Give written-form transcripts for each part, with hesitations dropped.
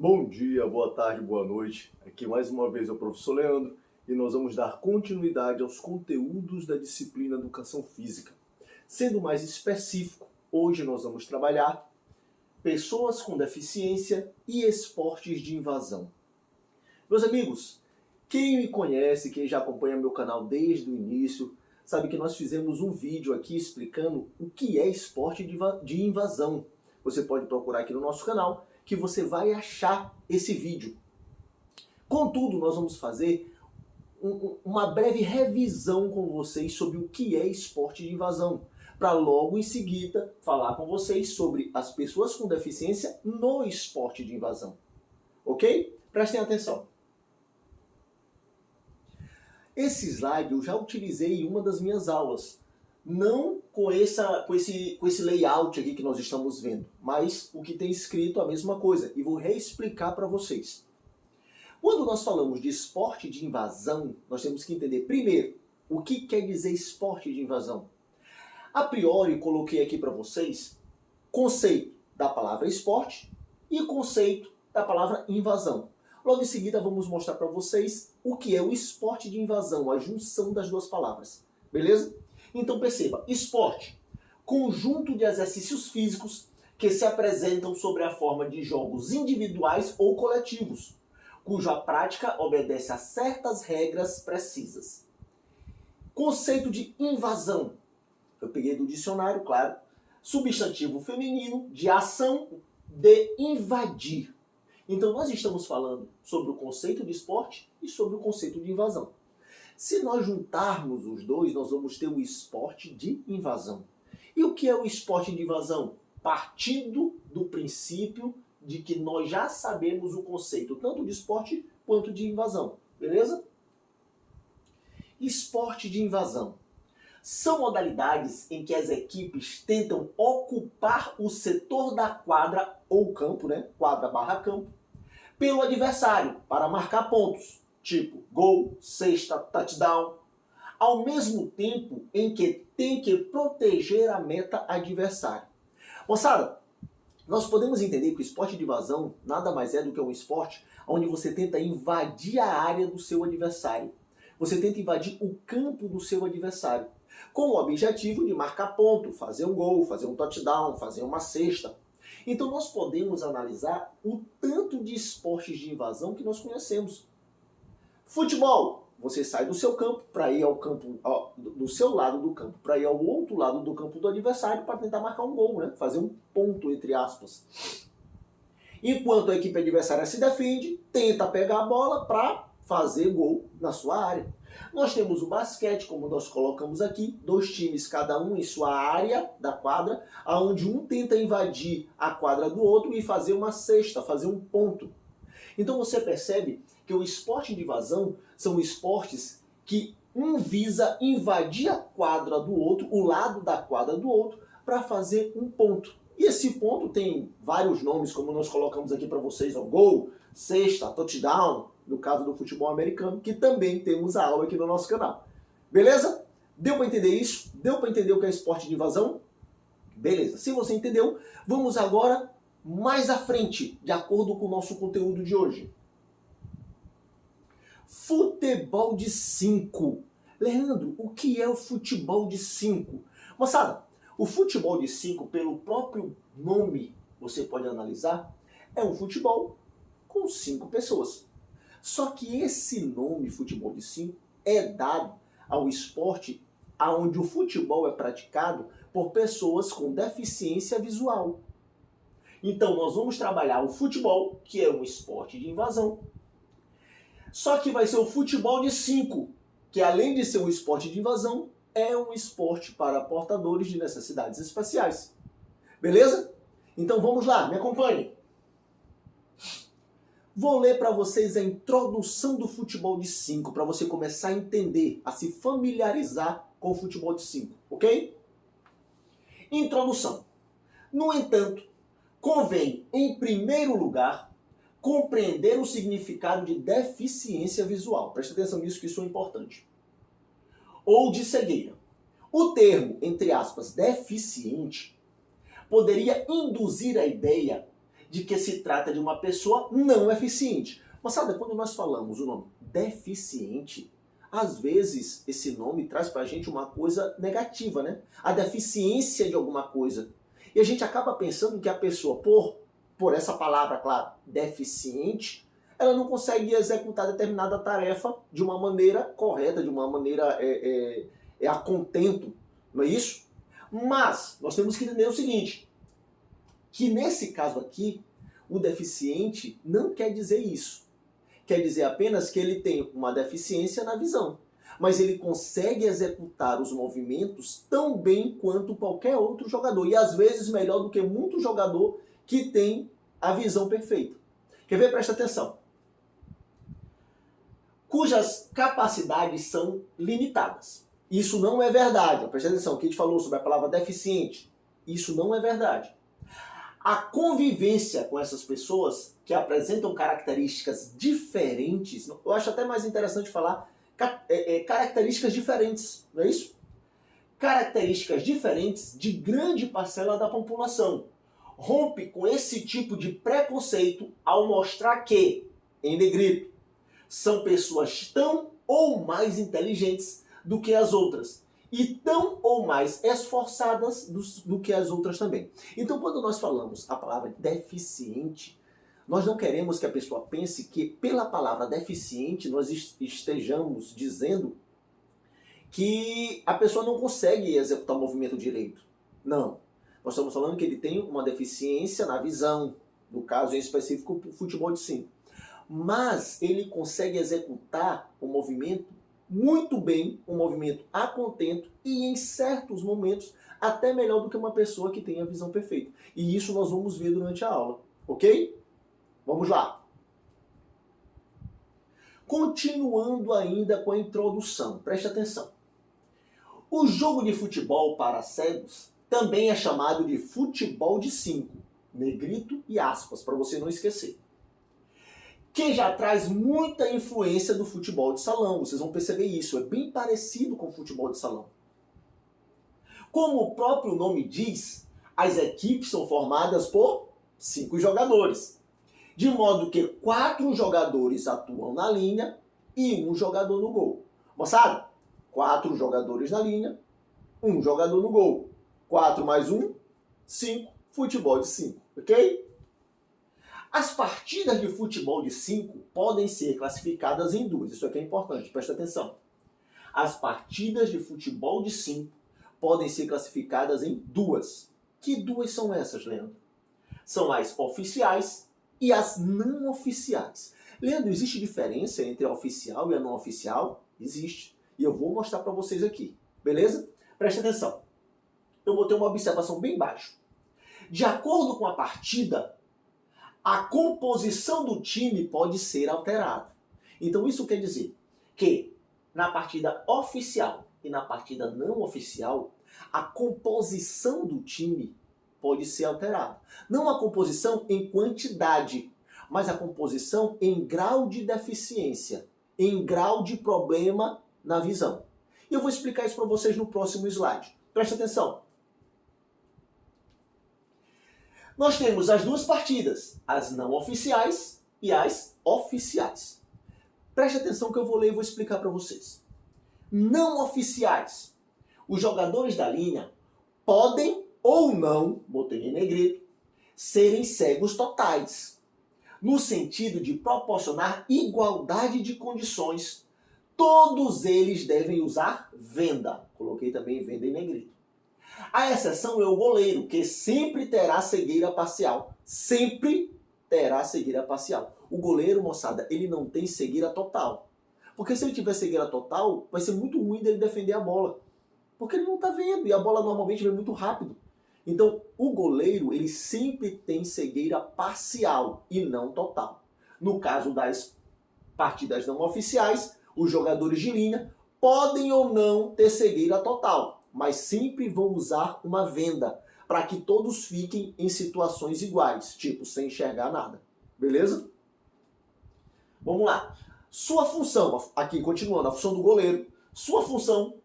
Bom dia, boa tarde, boa noite. Aqui mais uma vez é o professor Leandro e nós vamos dar continuidade aos conteúdos da disciplina Educação Física. Sendo mais específico, hoje nós vamos trabalhar pessoas com deficiência e esportes de invasão. Meus amigos, quem me conhece, quem já acompanha meu canal desde o início, sabe que nós fizemos um vídeo aqui explicando o que é esporte de invasão. Você pode procurar aqui no nosso canal que você vai achar esse vídeo. Contudo, nós vamos fazer uma breve revisão com vocês sobre o que é esporte de invasão, para logo em seguida falar com vocês sobre as pessoas com deficiência no esporte de invasão. Ok? Prestem atenção. Esse slide eu já utilizei em uma das minhas aulas. Não com esse layout aqui que nós estamos vendo, mas o que tem escrito a mesma coisa. E vou reexplicar para vocês. Quando nós falamos de esporte de invasão, nós temos que entender primeiro o que quer dizer esporte de invasão. A priori, coloquei aqui para vocês conceito da palavra esporte e conceito da palavra invasão. Logo em seguida, vamos mostrar para vocês o que é o esporte de invasão, a junção das duas palavras. Beleza? Então perceba, esporte, conjunto de exercícios físicos que se apresentam sob a forma de jogos individuais ou coletivos, cuja prática obedece a certas regras precisas. Conceito de invasão, eu peguei do dicionário, claro, substantivo feminino de ação de invadir. Então nós estamos falando sobre o conceito de esporte e sobre o conceito de invasão. Se nós juntarmos os dois, nós vamos ter o esporte de invasão. E o que é o esporte de invasão? Partindo do princípio de que nós já sabemos o conceito tanto de esporte quanto de invasão. Beleza? Esporte de invasão. São modalidades em que as equipes tentam ocupar o setor da quadra ou campo, né? Quadra barra campo, pelo adversário para marcar pontos. Tipo gol, cesta, touchdown, ao mesmo tempo em que tem que proteger a meta adversária. Moçada, nós podemos entender que o esporte de invasão nada mais é do que um esporte onde você tenta invadir a área do seu adversário. Você tenta invadir o campo do seu adversário, com o objetivo de marcar ponto, fazer um gol, fazer um touchdown, fazer uma cesta. Então nós podemos analisar o tanto de esportes de invasão que nós conhecemos. Futebol, você sai do seu campo para ir ao campo, do seu lado do campo, para ir ao outro lado do campo do adversário para tentar marcar um gol, né? Fazer um ponto, entre aspas. Enquanto a equipe adversária se defende, tenta pegar a bola para fazer gol na sua área. Nós temos o basquete, como nós colocamos aqui, 2 times, cada um em sua área da quadra, onde um tenta invadir a quadra do outro e fazer uma cesta, fazer um ponto. Então você percebe que o esporte de invasão são esportes que um visa invadir a quadra do outro, o lado da quadra do outro, para fazer um ponto. E esse ponto tem vários nomes, como nós colocamos aqui para vocês, ó, gol, cesta, touchdown, no caso do futebol americano, que também temos a aula aqui no nosso canal. Beleza? Deu para entender isso? Deu para entender o que é esporte de invasão? Beleza. Se você entendeu, vamos agora mais à frente, de acordo com o nosso conteúdo de hoje. Futebol de 5. Leandro, o que é o futebol de 5? Moçada, o futebol de 5, pelo próprio nome, você pode analisar, é um futebol com 5 pessoas. Só que esse nome, futebol de 5, é dado ao esporte onde o futebol é praticado por pessoas com deficiência visual. Então nós vamos trabalhar o futebol, que é um esporte de invasão. Só que vai ser o futebol de 5, que além de ser um esporte de invasão, é um esporte para portadores de necessidades especiais. Beleza? Então vamos lá, me acompanhem. Vou ler para vocês a introdução do futebol de 5, para você começar a entender, a se familiarizar com o futebol de 5, ok? Introdução. No entanto, convém, em primeiro lugar, compreender o significado de deficiência visual. Presta atenção nisso, que isso é importante. Ou de cegueira. O termo, entre aspas, deficiente, poderia induzir a ideia de que se trata de uma pessoa não eficiente. Moçada, quando nós falamos o nome deficiente, às vezes esse nome traz pra gente uma coisa negativa, né? A deficiência de alguma coisa. E a gente acaba pensando que a pessoa, por essa palavra, claro, deficiente, ela não consegue executar determinada tarefa de uma maneira correta, de uma maneira a contento, não é isso? Mas nós temos que entender o seguinte, que nesse caso aqui, o deficiente não quer dizer isso. Quer dizer apenas que ele tem uma deficiência na visão. Mas ele consegue executar os movimentos tão bem quanto qualquer outro jogador. E às vezes melhor do que muito jogador que tem a visão perfeita. Quer ver? Presta atenção. Cujas capacidades são limitadas. Isso não é verdade. Presta atenção, o que a gente falou sobre a palavra deficiente. Isso não é verdade. A convivência com essas pessoas que apresentam características diferentes, eu acho até mais interessante falar características diferentes, não é isso? Características diferentes de grande parcela da população. Rompe com esse tipo de preconceito ao mostrar que, em negrito, são pessoas tão ou mais inteligentes do que as outras e tão ou mais esforçadas do que as outras também. Então, quando nós falamos a palavra deficiente, nós não queremos que a pessoa pense que pela palavra deficiente nós estejamos dizendo que a pessoa não consegue executar o movimento direito. Não. Nós estamos falando que ele tem uma deficiência na visão, no caso em específico o futebol de 5. Mas ele consegue executar o movimento muito bem, um movimento a contento e em certos momentos até melhor do que uma pessoa que tem a visão perfeita. E isso nós vamos ver durante a aula, ok? Vamos lá. Continuando ainda com a introdução, preste atenção. O jogo de futebol para cegos também é chamado de futebol de 5, negrito e aspas, para você não esquecer. Que já traz muita influência do futebol de salão. Vocês vão perceber isso, é bem parecido com o futebol de salão. Como o próprio nome diz, as equipes são formadas por 5 jogadores. De modo que 4 jogadores atuam na linha e 1 jogador no gol. Moçada, 4 jogadores na linha, 1 jogador no gol. 4 mais 1, 5, futebol de 5, ok? As partidas de futebol de 5 podem ser classificadas em 2. Isso aqui é importante, presta atenção. As partidas de futebol de 5 podem ser classificadas em 2. Que 2 são essas, Leandro? São as oficiais e as não oficiais. Leandro, existe diferença entre a oficial e a não oficial? Existe. E eu vou mostrar para vocês aqui. Beleza? Presta atenção. Eu vou ter uma observação bem baixa. De acordo com a partida, a composição do time pode ser alterada. Então isso quer dizer que na partida oficial e na partida não oficial, a composição do time pode ser alterada. Não a composição em quantidade, mas a composição em grau de deficiência, em grau de problema na visão. E eu vou explicar isso para vocês no próximo slide. Presta atenção. Nós temos as 2 partidas, as não oficiais e as oficiais. Preste atenção que eu vou ler e vou explicar para vocês. Não oficiais. Os jogadores da linha podem ou não, botei em negrito, serem cegos totais, no sentido de proporcionar igualdade de condições. Todos eles devem usar venda. Coloquei também venda em negrito. A exceção é o goleiro, que sempre terá cegueira parcial. Sempre terá cegueira parcial. O goleiro, moçada, ele não tem cegueira total. Porque se ele tiver cegueira total, vai ser muito ruim dele defender a bola. Porque ele não está vendo e a bola normalmente vem muito rápido. Então, o goleiro, ele sempre tem cegueira parcial e não total. No caso das partidas não oficiais, os jogadores de linha podem ou não ter cegueira total, mas sempre vão usar uma venda para que todos fiquem em situações iguais, tipo, sem enxergar nada. Beleza? Vamos lá. Sua função, aqui continuando, a função do goleiro, sua função,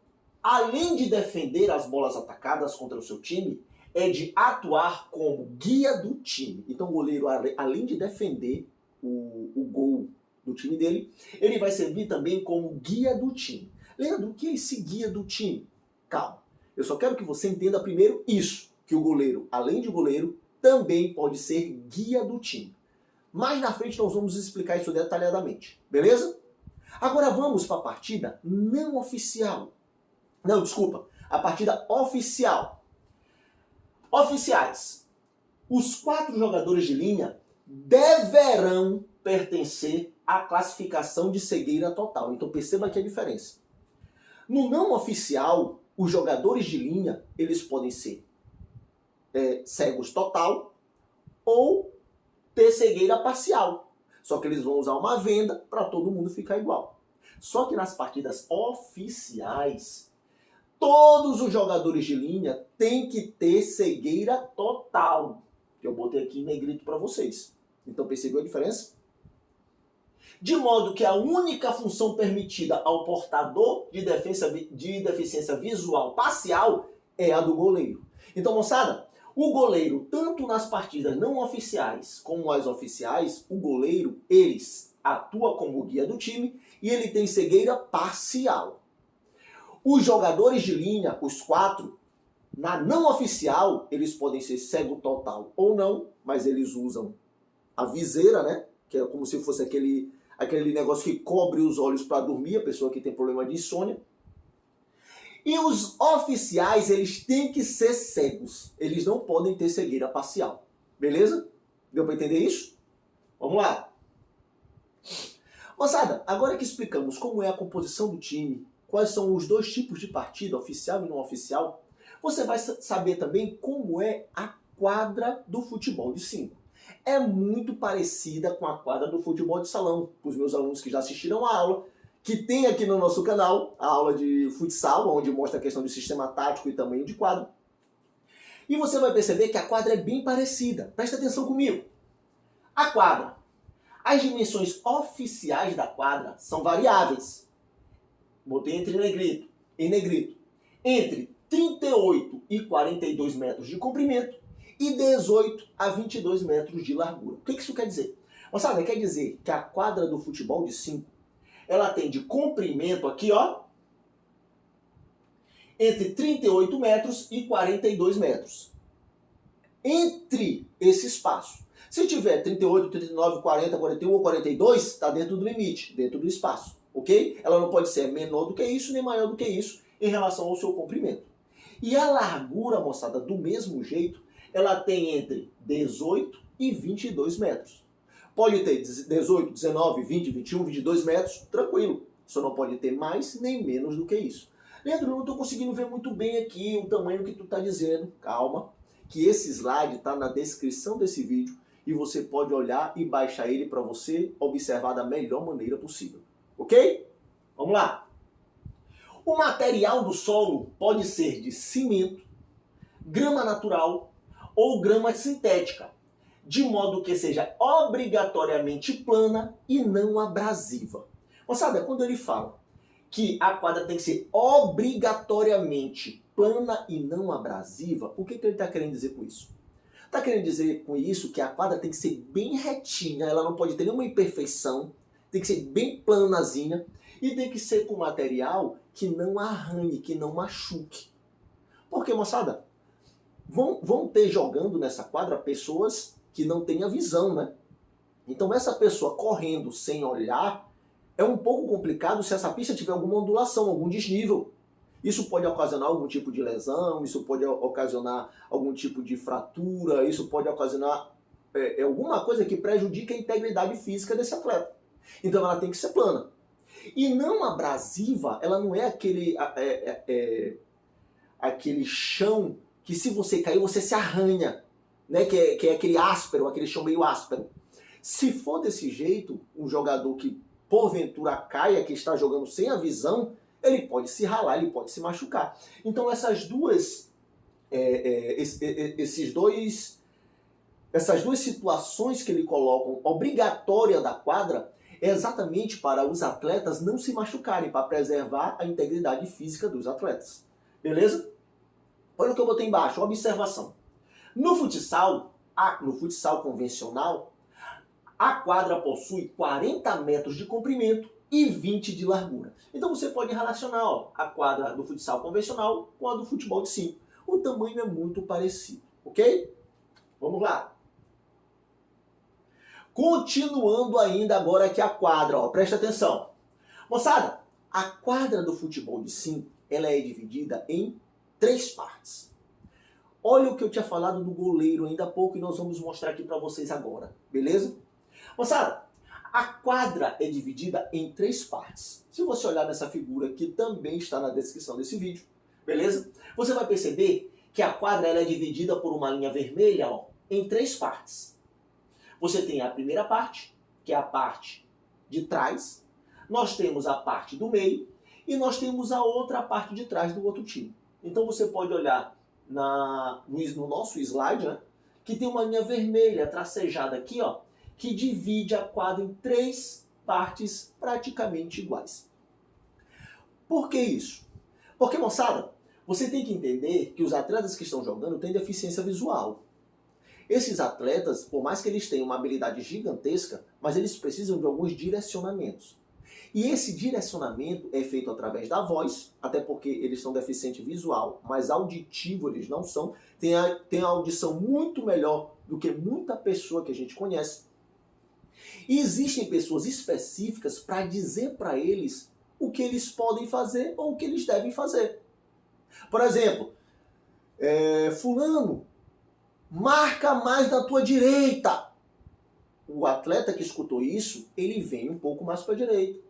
além de defender as bolas atacadas contra o seu time, é de atuar como guia do time. Então o goleiro, além de defender o gol do time dele, ele vai servir também como guia do time. Leandro, o que é esse guia do time? Calma, eu só quero que você entenda primeiro isso, que o goleiro, além de goleiro, também pode ser guia do time. Mais na frente nós vamos explicar isso detalhadamente, beleza? Agora vamos para a partida não oficial. Não, desculpa, a partida oficial. Oficiais. Os 4 jogadores de linha deverão pertencer à classificação de cegueira total. Então perceba aqui a diferença. No não oficial, os jogadores de linha, eles podem ser cegos total ou ter cegueira parcial. Só que eles vão usar uma venda para todo mundo ficar igual. Só que nas partidas oficiais, todos os jogadores de linha têm que ter cegueira total. Que eu botei aqui em negrito para vocês. Então percebeu a diferença? De modo que a única função permitida ao portador de deficiência visual parcial é a do goleiro. Então, moçada, o goleiro, tanto nas partidas não oficiais como as oficiais, o goleiro, eles atua como guia do time e ele tem cegueira parcial. Os jogadores de linha, os 4, na não oficial, eles podem ser cego total ou não, mas eles usam a viseira, né? Que é como se fosse aquele negócio que cobre os olhos para dormir, a pessoa que tem problema de insônia. E os oficiais, eles têm que ser cegos. Eles não podem ter cegueira parcial. Beleza? Deu para entender isso? Vamos lá. Moçada, agora que explicamos como é a composição do time, quais são os 2 tipos de partida, oficial e não oficial, você vai saber também como é a quadra do futebol de 5. É muito parecida com a quadra do futebol de salão. Para os meus alunos que já assistiram a aula, que tem aqui no nosso canal, a aula de futsal, onde mostra a questão do sistema tático e tamanho de quadra. E você vai perceber que a quadra é bem parecida. Presta atenção comigo. A quadra. As dimensões oficiais da quadra são variáveis. Botei em negrito. Entre 38 e 42 metros de comprimento e 18 a 22 metros de largura. O que isso quer dizer? Moçada, quer dizer que a quadra do futebol de 5, ela tem de comprimento aqui, ó, entre 38 metros e 42 metros. Entre esse espaço. Se tiver 38, 39, 40, 41 ou 42, está dentro do limite, dentro do espaço, ok? Ela não pode ser menor do que isso, nem maior do que isso, em relação ao seu comprimento. E a largura, moçada, do mesmo jeito, ela tem entre 18 e 22 metros. Pode ter 18, 19, 20, 21, 22 metros, tranquilo. Só não pode ter mais nem menos do que isso. Leandro, eu não estou conseguindo ver muito bem aqui o tamanho que tu está dizendo. Calma, que esse slide está na descrição desse vídeo e você pode olhar e baixar ele para você observar da melhor maneira possível. Ok? Vamos lá. O material do solo pode ser de cimento, grama natural ou grama sintética, de modo que seja obrigatoriamente plana e não abrasiva. Moçada, quando ele fala que a quadra tem que ser obrigatoriamente plana e não abrasiva, o que ele está querendo dizer com isso? Está querendo dizer com isso que a quadra tem que ser bem retinha, ela não pode ter nenhuma imperfeição, tem que ser bem planazinha e tem que ser com material que não arranhe, que não machuque. Porque, moçada, vão ter jogando nessa quadra pessoas que não têm a visão, né? Então essa pessoa correndo sem olhar é um pouco complicado se essa pista tiver alguma ondulação, algum desnível. Isso pode ocasionar algum tipo de lesão, isso pode ocasionar algum tipo de fratura, isso pode ocasionar alguma coisa que prejudique a integridade física desse atleta. Então ela tem que ser plana. E não abrasiva, ela não é aquele chão que se você cair você se arranha, né? Que é aquele áspero, aquele chão meio áspero. Se for desse jeito, um jogador que porventura caia, que está jogando sem a visão, ele pode se ralar, ele pode se machucar. Então essas duas situações que ele colocam obrigatória da quadra é exatamente para os atletas não se machucarem, para preservar a integridade física dos atletas. Beleza? Olha o que eu botei embaixo, observação. No futsal convencional, a quadra possui 40 metros de comprimento e 20 de largura. Então você pode relacionar a quadra do futsal convencional com a do futebol de 5. O tamanho é muito parecido, ok? Vamos lá. Continuando ainda agora aqui a quadra, presta atenção. Moçada, a quadra do futebol de 5, ela é dividida em 3 partes. Olha o que eu tinha falado do goleiro ainda há pouco e nós vamos mostrar aqui para vocês agora, beleza? Moçada, a quadra é dividida em 3 partes. Se você olhar nessa figura que também está na descrição desse vídeo, beleza? Você vai perceber que a quadra ela é dividida por uma linha vermelha em 3 partes. Você tem a primeira parte, que é a parte de trás. Nós temos a parte do meio e nós temos a outra parte de trás do outro time. Então você pode olhar no nosso slide, né, que tem uma linha vermelha tracejada aqui, que divide a quadra em 3 partes praticamente iguais. Por que isso? Porque, moçada, você tem que entender que os atletas que estão jogando têm deficiência visual. Esses atletas, por mais que eles tenham uma habilidade gigantesca, mas eles precisam de alguns direcionamentos. E esse direcionamento é feito através da voz, até porque eles são deficientes visual, mas auditivo eles não são. Tem a audição muito melhor do que muita pessoa que a gente conhece. E existem pessoas específicas para dizer para eles o que eles podem fazer ou o que eles devem fazer. Por exemplo, fulano, marca mais na tua direita. O atleta que escutou isso, ele vem um pouco mais para a direita.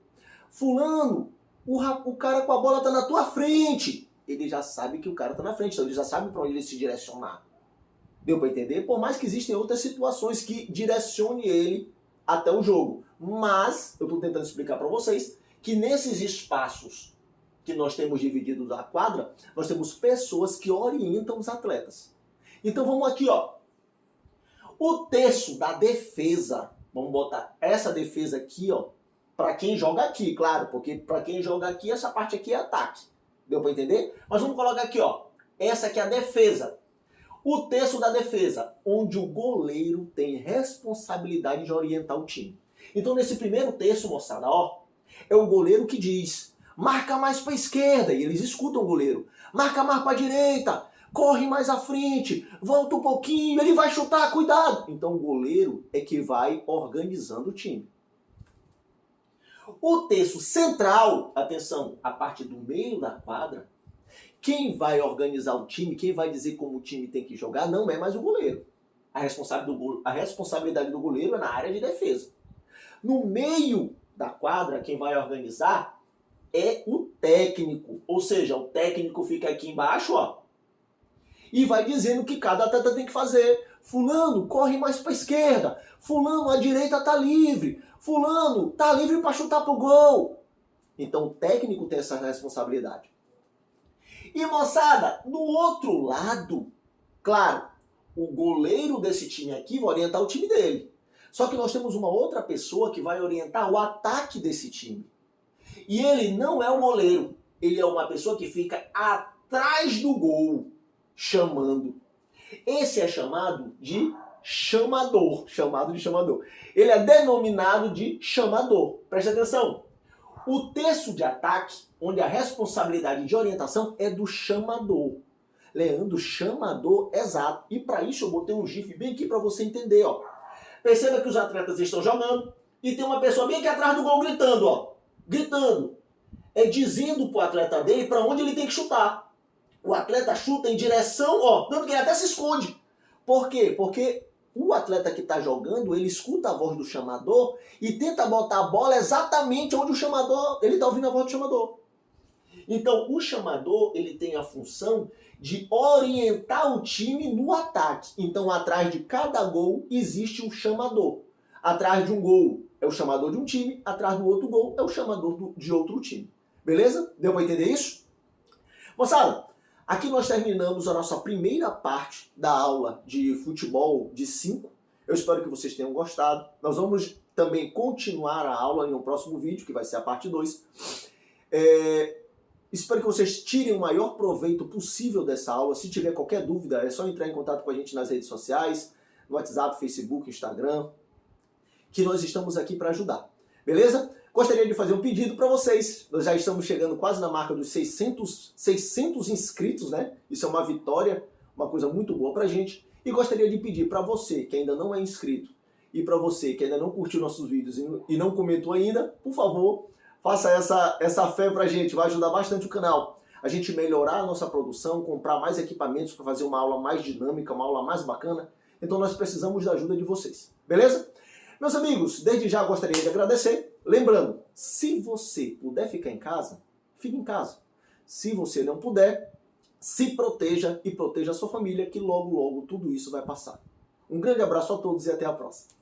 Fulano, o cara com a bola está na tua frente. Ele já sabe que o cara está na frente, então ele já sabe para onde ele se direcionar. Deu para entender? Por mais que existem outras situações que direcione ele até o jogo. Mas, eu estou tentando explicar para vocês que nesses espaços que nós temos divididos a quadra, nós temos pessoas que orientam os atletas. Então vamos aqui, o terço da defesa, vamos botar essa defesa aqui, para quem joga aqui, claro, porque para quem joga aqui, essa parte aqui é ataque. Deu para entender? Mas vamos colocar aqui, essa aqui é a defesa. O terço da defesa, onde o goleiro tem responsabilidade de orientar o time. Então nesse primeiro terço, moçada, é o goleiro que diz, marca mais para a esquerda, e eles escutam o goleiro. Marca mais para a direita, corre mais à frente, volta um pouquinho, ele vai chutar, cuidado. Então o goleiro é que vai organizando o time. O terço central, atenção, a parte do meio da quadra, quem vai organizar o time, quem vai dizer como o time tem que jogar, não é mais o goleiro. A responsabilidade do goleiro é na área de defesa. No meio da quadra, quem vai organizar é o técnico. Ou seja, o técnico fica aqui embaixo, e vai dizendo o que cada atleta tem que fazer. Fulano, corre mais para a esquerda. Fulano, a direita está livre. Fulano, está livre para chutar pro gol. Então o técnico tem essa responsabilidade. E moçada, no outro lado, claro, o goleiro desse time aqui vai orientar o time dele. Só que nós temos uma outra pessoa que vai orientar o ataque desse time. E ele não é o goleiro, ele é uma pessoa que fica atrás do gol, chamando. Esse é chamado de chamador, Ele é denominado de chamador. Preste atenção. O terço de ataque, onde a responsabilidade de orientação é do chamador. Leandro, chamador exato. E para isso eu botei um gif bem aqui para você entender. Perceba que os atletas estão jogando e tem uma pessoa bem aqui atrás do gol gritando. Gritando. Dizendo para o atleta dele para onde ele tem que chutar. O atleta chuta em direção, tanto que ele até se esconde. Por quê? Porque o atleta que está jogando, ele escuta a voz do chamador e tenta botar a bola exatamente onde o chamador, ele está ouvindo a voz do chamador. Então, o chamador, ele tem a função de orientar o time no ataque. Então, atrás de cada gol, existe um chamador. Atrás de um gol é o chamador de um time, atrás do outro gol é o chamador de outro time. Beleza? Deu para entender isso? Moçada, aqui nós terminamos a nossa primeira parte da aula de futebol de 5. Eu espero que vocês tenham gostado. Nós vamos também continuar a aula em um próximo vídeo, que vai ser a parte 2. Espero que vocês tirem o maior proveito possível dessa aula. Se tiver qualquer dúvida, é só entrar em contato com a gente nas redes sociais, no WhatsApp, Facebook, Instagram, que nós estamos aqui para ajudar. Beleza? Gostaria de fazer um pedido para vocês. Nós já estamos chegando quase na marca dos 600 inscritos, né? Isso é uma vitória, uma coisa muito boa para a gente. E gostaria de pedir para você que ainda não é inscrito e para você que ainda não curtiu nossos vídeos e não comentou ainda, por favor, faça essa fé pra gente, vai ajudar bastante o canal. A gente melhorar a nossa produção, comprar mais equipamentos para fazer uma aula mais dinâmica, uma aula mais bacana. Então nós precisamos da ajuda de vocês, beleza? Meus amigos, desde já gostaria de agradecer. Lembrando, se você puder ficar em casa, fique em casa. Se você não puder, se proteja e proteja a sua família, que logo, logo tudo isso vai passar. Um grande abraço a todos e até a próxima.